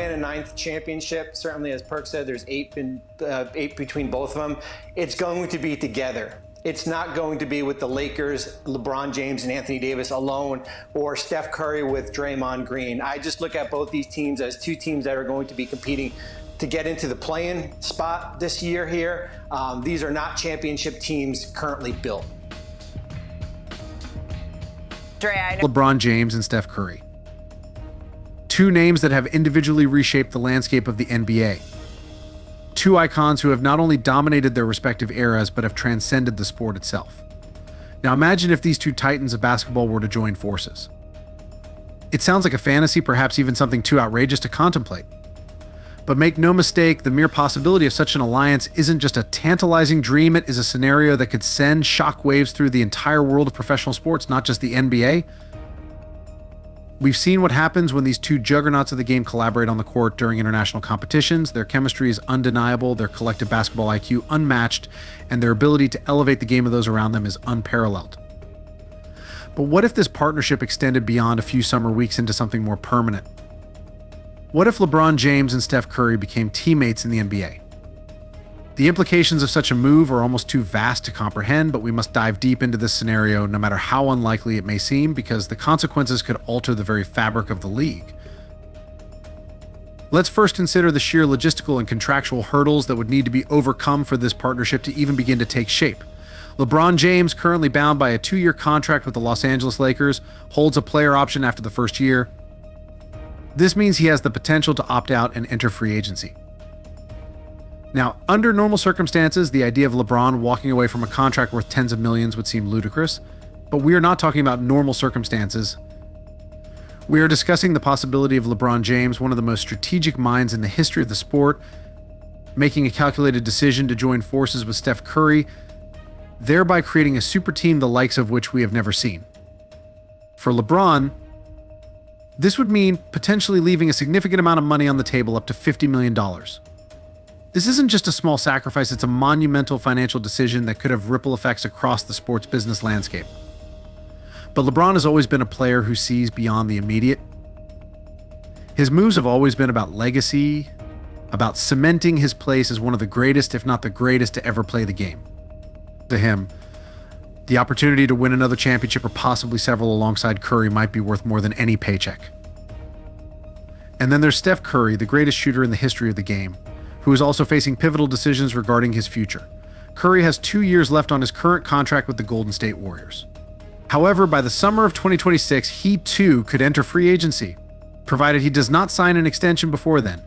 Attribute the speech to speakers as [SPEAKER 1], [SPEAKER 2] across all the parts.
[SPEAKER 1] And a ninth championship. Certainly, as Perk said, there's eight between both of them. It's going to be together. It's not going to be with the Lakers, LeBron James and Anthony Davis alone, or Steph Curry with Draymond Green. I just look at both these teams as two teams that are going to be competing to get into the play-in spot this year here. These are not championship teams currently built.
[SPEAKER 2] LeBron James and Steph Curry. Two names that have individually reshaped the landscape of the NBA. Two icons who have not only dominated their respective eras, but have transcended the sport itself. Now imagine if these two titans of basketball were to join forces. It sounds like a fantasy, perhaps even something too outrageous to contemplate. But make no mistake, the mere possibility of such an alliance isn't just a tantalizing dream, it is a scenario that could send shockwaves through the entire world of professional sports, not just the NBA. We've seen what happens when these two juggernauts of the game collaborate on the court during international competitions. Their chemistry is undeniable, their collective basketball IQ unmatched, and their ability to elevate the game of those around them is unparalleled. But what if this partnership extended beyond a few summer weeks into something more permanent? What if LeBron James and Steph Curry became teammates in the NBA? The implications of such a move are almost too vast to comprehend, but we must dive deep into this scenario no matter how unlikely it may seem, because the consequences could alter the very fabric of the league. Let's first consider the sheer logistical and contractual hurdles that would need to be overcome for this partnership to even begin to take shape. LeBron James, currently bound by a 2-year contract with the Los Angeles Lakers, holds a player option after the first year. This means he has the potential to opt out and enter free agency. Now, under normal circumstances, the idea of LeBron walking away from a contract worth tens of millions would seem ludicrous, but we are not talking about normal circumstances. We are discussing the possibility of LeBron James, one of the most strategic minds in the history of the sport, making a calculated decision to join forces with Steph Curry, thereby creating a super team the likes of which we have never seen. For LeBron, this would mean potentially leaving a significant amount of money on the table, up to $50 million. This isn't just a small sacrifice, it's a monumental financial decision that could have ripple effects across the sports business landscape. But LeBron has always been a player who sees beyond the immediate. His moves have always been about legacy, about cementing his place as one of the greatest, if not the greatest, to ever play the game. To him, the opportunity to win another championship or possibly several alongside Curry might be worth more than any paycheck. And then there's Steph Curry, the greatest shooter in the history of the game, who is also facing pivotal decisions regarding his future. Curry has 2 years left on his current contract with the Golden State Warriors. However, by the summer of 2026, he too could enter free agency, provided he does not sign an extension before then.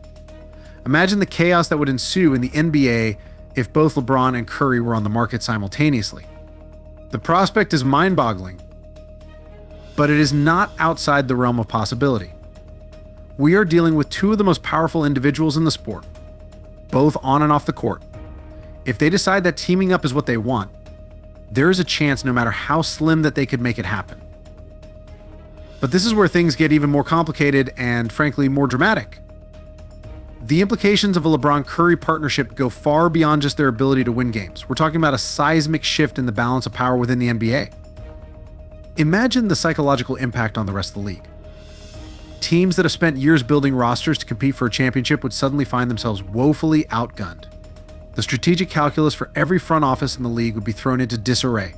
[SPEAKER 2] Imagine the chaos that would ensue in the NBA if both LeBron and Curry were on the market simultaneously. The prospect is mind-boggling, but it is not outside the realm of possibility. We are dealing with two of the most powerful individuals in the sport, both on and off the court. If they decide that teaming up is what they want, there is a chance, no matter how slim, that they could make it happen. But this is where things get even more complicated and, frankly, more dramatic. The implications of a LeBron-Curry partnership go far beyond just their ability to win games. We're talking about a seismic shift in the balance of power within the NBA. Imagine the psychological impact on the rest of the league. Teams that have spent years building rosters to compete for a championship would suddenly find themselves woefully outgunned. The strategic calculus for every front office in the league would be thrown into disarray.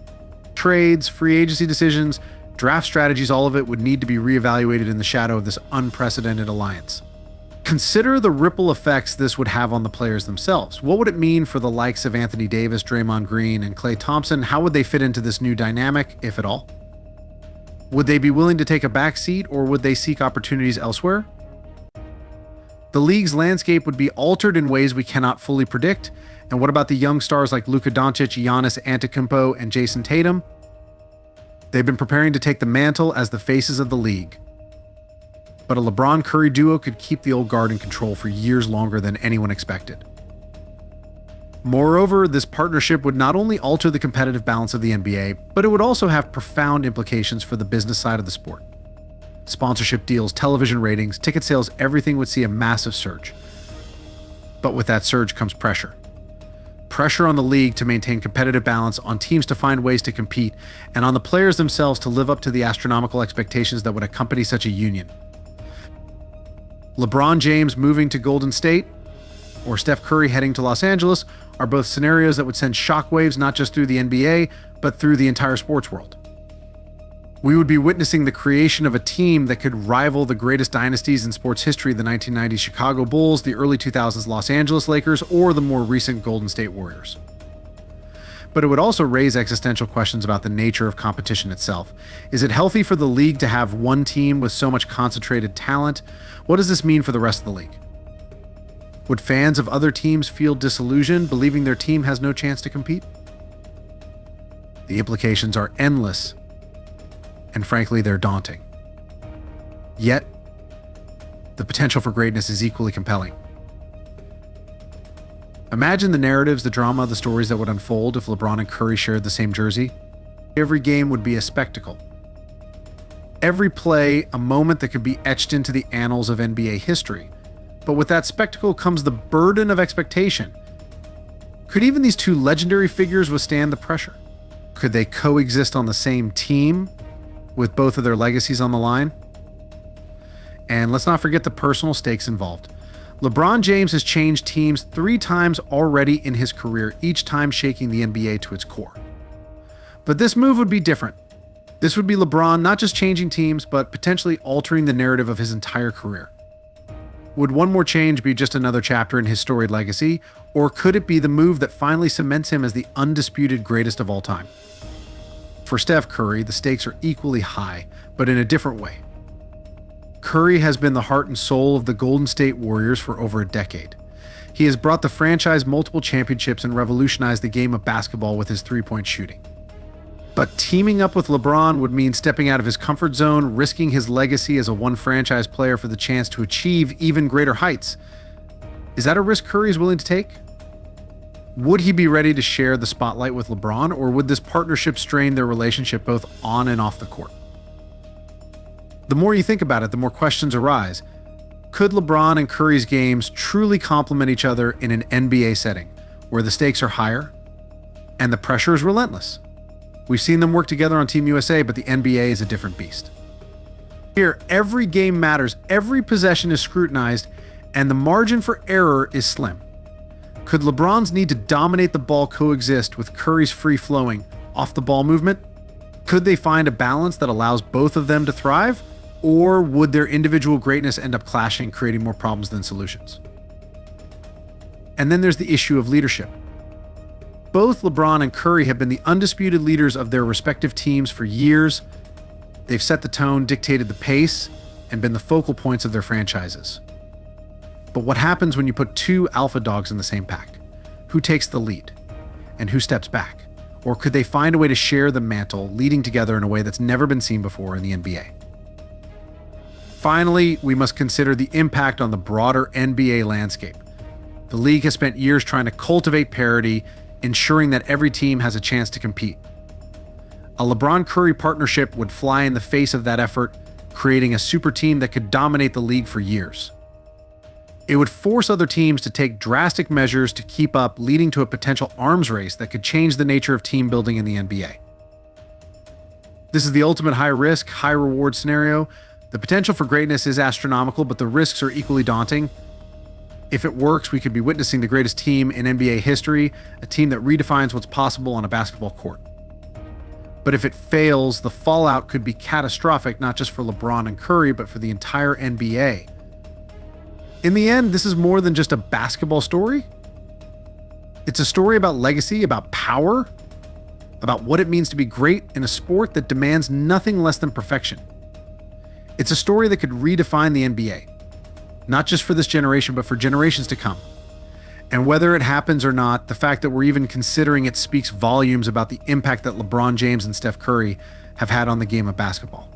[SPEAKER 2] Trades, free agency decisions, draft strategies, all of it would need to be reevaluated in the shadow of this unprecedented alliance. Consider the ripple effects this would have on the players themselves. What would it mean for the likes of Anthony Davis, Draymond Green, and Klay Thompson? How would they fit into this new dynamic, if at all? Would they be willing to take a back seat, or would they seek opportunities elsewhere? The league's landscape would be altered in ways we cannot fully predict. And what about the young stars like Luka Doncic, Giannis Antetokounmpo, and Jason Tatum? They've been preparing to take the mantle as the faces of the league. But a LeBron-Curry duo could keep the old guard in control for years longer than anyone expected. Moreover, this partnership would not only alter the competitive balance of the NBA, but it would also have profound implications for the business side of the sport. Sponsorship deals, television ratings, ticket sales, everything would see a massive surge. But with that surge comes pressure. Pressure on the league to maintain competitive balance, on teams to find ways to compete, and on the players themselves to live up to the astronomical expectations that would accompany such a union. LeBron James moving to Golden State or Steph Curry heading to Los Angeles are both scenarios that would send shockwaves not just through the NBA, but through the entire sports world. We would be witnessing the creation of a team that could rival the greatest dynasties in sports history, the 1990s Chicago Bulls, the early 2000s Los Angeles Lakers, or the more recent Golden State Warriors. But it would also raise existential questions about the nature of competition itself. Is it healthy for the league to have one team with so much concentrated talent? What does this mean for the rest of the league? Would fans of other teams feel disillusioned, believing their team has no chance to compete? The implications are endless, and frankly, they're daunting. Yet, the potential for greatness is equally compelling. Imagine the narratives, the drama, the stories that would unfold if LeBron and Curry shared the same jersey. Every game would be a spectacle. Every play, a moment that could be etched into the annals of NBA history. But with that spectacle comes the burden of expectation. Could even these two legendary figures withstand the pressure? Could they coexist on the same team with both of their legacies on the line? And let's not forget the personal stakes involved. LeBron James has changed teams 3 times already in his career, each time shaking the NBA to its core. But this move would be different. This would be LeBron not just changing teams, but potentially altering the narrative of his entire career. Would one more change be just another chapter in his storied legacy, or could it be the move that finally cements him as the undisputed greatest of all time? For Steph Curry, the stakes are equally high, but in a different way. Curry has been the heart and soul of the Golden State Warriors for over a decade. He has brought the franchise multiple championships and revolutionized the game of basketball with his three-point shooting. But teaming up with LeBron would mean stepping out of his comfort zone, risking his legacy as a one-franchise player for the chance to achieve even greater heights. Is that a risk Curry is willing to take? Would he be ready to share the spotlight with LeBron, or would this partnership strain their relationship both on and off the court? The more you think about it, the more questions arise. Could LeBron and Curry's games truly complement each other in an NBA setting, where the stakes are higher and the pressure is relentless? We've seen them work together on Team USA, but the NBA is a different beast. Here, every game matters, every possession is scrutinized, and the margin for error is slim. Could LeBron's need to dominate the ball coexist with Curry's free-flowing, off-the-ball movement? Could they find a balance that allows both of them to thrive? Or would their individual greatness end up clashing, creating more problems than solutions? And then there's the issue of leadership. Both LeBron and Curry have been the undisputed leaders of their respective teams for years. They've set the tone, dictated the pace, and been the focal points of their franchises. But what happens when you put 2 alpha dogs in the same pack? Who takes the lead? And who steps back? Or could they find a way to share the mantle, leading together in a way that's never been seen before in the NBA? Finally, we must consider the impact on the broader NBA landscape. The league has spent years trying to cultivate parity, ensuring that every team has a chance to compete. A LeBron-Curry partnership would fly in the face of that effort, creating a super team that could dominate the league for years. It would force other teams to take drastic measures to keep up, leading to a potential arms race that could change the nature of team building in the NBA. This is the ultimate high-risk, high-reward scenario. The potential for greatness is astronomical, but the risks are equally daunting. If it works, we could be witnessing the greatest team in NBA history, a team that redefines what's possible on a basketball court. But if it fails, the fallout could be catastrophic, not just for LeBron and Curry, but for the entire NBA. In the end, this is more than just a basketball story. It's a story about legacy, about power, about what it means to be great in a sport that demands nothing less than perfection. It's a story that could redefine the NBA, not just for this generation, but for generations to come. And whether it happens or not, the fact that we're even considering it speaks volumes about the impact that LeBron James and Steph Curry have had on the game of basketball.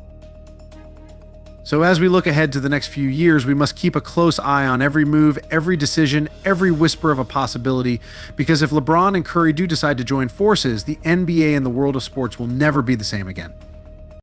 [SPEAKER 2] So as we look ahead to the next few years, we must keep a close eye on every move, every decision, every whisper of a possibility, because if LeBron and Curry do decide to join forces, the NBA and the world of sports will never be the same again.